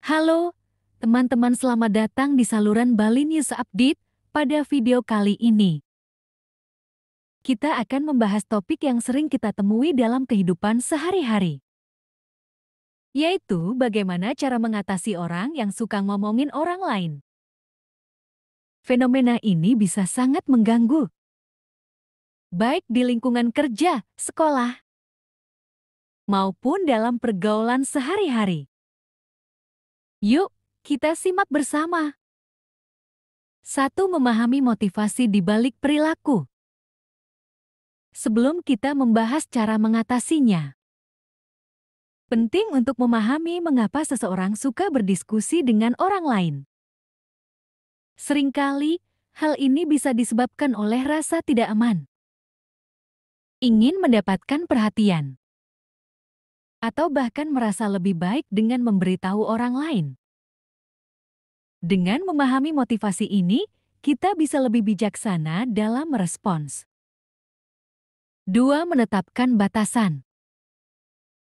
Halo, teman-teman, selamat datang di saluran Bali News Update. Pada video kali ini, kita akan membahas topik yang sering kita temui dalam kehidupan sehari-hari, yaitu bagaimana cara mengatasi orang yang suka ngomongin orang lain. Fenomena ini bisa sangat mengganggu, baik di lingkungan kerja, sekolah, maupun dalam pergaulan sehari-hari. Yuk, kita simak bersama. 1. Memahami motivasi di balik perilaku. Sebelum kita membahas cara mengatasinya, penting untuk memahami mengapa seseorang suka berdiskusi dengan orang lain. Seringkali, hal ini bisa disebabkan oleh rasa tidak aman, ingin mendapatkan perhatian, atau bahkan merasa lebih baik dengan memberitahu orang lain. Dengan memahami motivasi ini, kita bisa lebih bijaksana dalam merespons. 2. Menetapkan batasan.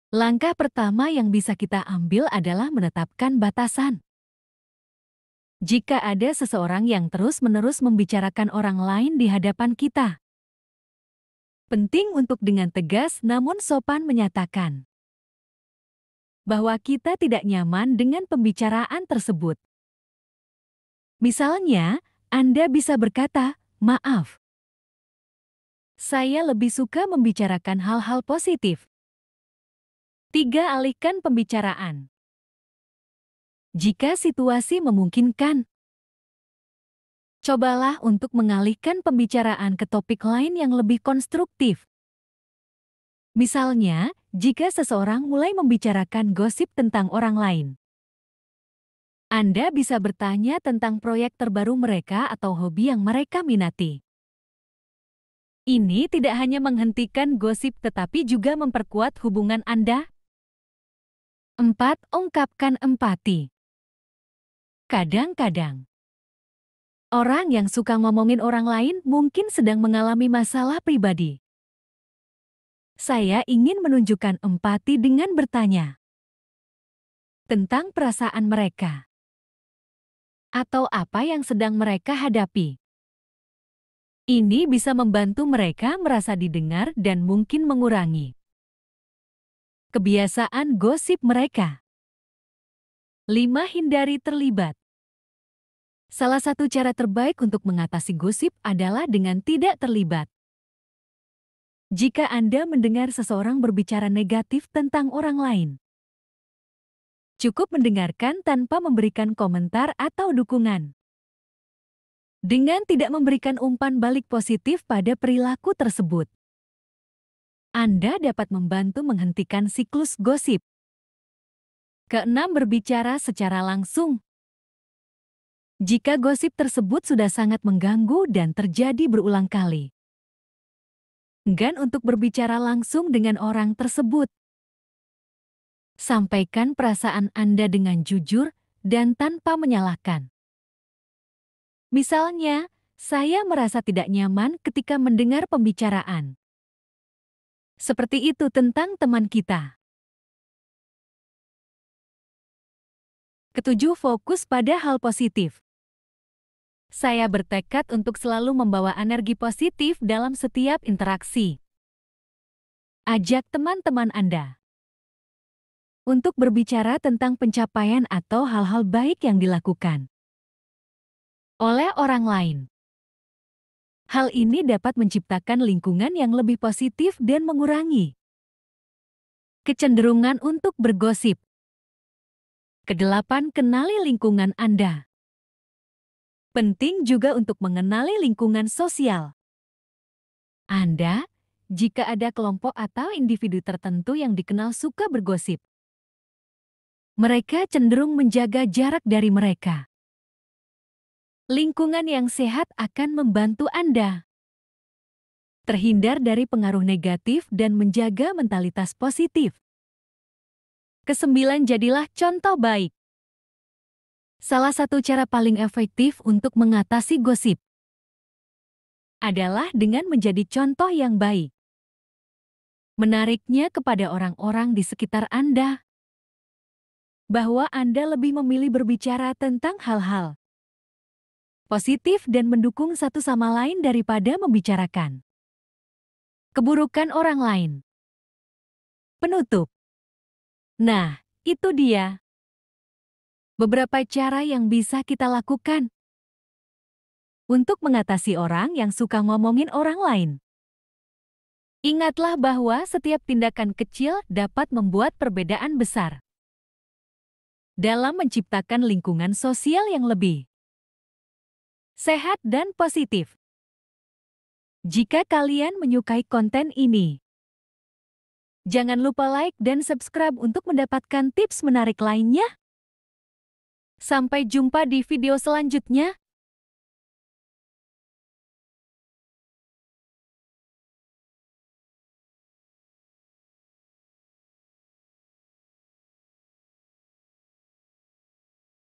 Langkah pertama yang bisa kita ambil adalah menetapkan batasan. Jika ada seseorang yang terus-menerus membicarakan orang lain di hadapan kita, penting untuk dengan tegas namun sopan menyatakan bahwa kita tidak nyaman dengan pembicaraan tersebut. Misalnya, Anda bisa berkata, "Maaf, saya lebih suka membicarakan hal-hal positif." 3. Alihkan pembicaraan. Jika situasi memungkinkan, cobalah untuk mengalihkan pembicaraan ke topik lain yang lebih konstruktif. Misalnya, jika seseorang mulai membicarakan gosip tentang orang lain, Anda bisa bertanya tentang proyek terbaru mereka atau hobi yang mereka minati. Ini tidak hanya menghentikan gosip tetapi juga memperkuat hubungan Anda. 4. Ungkapkan empati. Kadang-kadang, orang yang suka ngomongin orang lain mungkin sedang mengalami masalah pribadi. Saya ingin menunjukkan empati dengan bertanya tentang perasaan mereka atau apa yang sedang mereka hadapi. Ini bisa membantu mereka merasa didengar dan mungkin mengurangi kebiasaan gosip mereka. 5. Hindari terlibat. Salah satu cara terbaik untuk mengatasi gosip adalah dengan tidak terlibat. Jika Anda mendengar seseorang berbicara negatif tentang orang lain, cukup mendengarkan tanpa memberikan komentar atau dukungan. Dengan tidak memberikan umpan balik positif pada perilaku tersebut, Anda dapat membantu menghentikan siklus gosip. 6. Berbicara secara langsung. Jika gosip tersebut sudah sangat mengganggu dan terjadi berulang kali, enggan untuk berbicara langsung dengan orang tersebut. Sampaikan perasaan Anda dengan jujur dan tanpa menyalahkan. Misalnya, saya merasa tidak nyaman ketika mendengar pembicaraan seperti itu tentang teman kita. 7. Fokus pada hal positif. Saya bertekad untuk selalu membawa energi positif dalam setiap interaksi. Ajak teman-teman Anda untuk berbicara tentang pencapaian atau hal-hal baik yang dilakukan oleh orang lain. Hal ini dapat menciptakan lingkungan yang lebih positif dan mengurangi kecenderungan untuk bergosip. 8. Kenali lingkungan Anda. Penting juga untuk mengenali lingkungan sosial Anda jika ada kelompok atau individu tertentu yang dikenal suka bergosip. Mereka cenderung menjaga jarak dari mereka. Lingkungan yang sehat akan membantu Anda terhindar dari pengaruh negatif dan menjaga mentalitas positif. 9. Jadilah contoh baik. Salah satu cara paling efektif untuk mengatasi gosip adalah dengan menjadi contoh yang baik. Menariknya kepada orang-orang di sekitar Anda. bahwa Anda lebih memilih berbicara tentang hal-hal positif dan mendukung satu sama lain daripada membicarakan keburukan orang lain. Penutup. Nah, itu dia beberapa cara yang bisa kita lakukan untuk mengatasi orang yang suka ngomongin orang lain. Ingatlah bahwa setiap tindakan kecil dapat membuat perbedaan besar dalam menciptakan lingkungan sosial yang lebih sehat dan positif. Jika kalian menyukai konten ini, jangan lupa like dan subscribe untuk mendapatkan tips menarik lainnya. Sampai jumpa di video selanjutnya.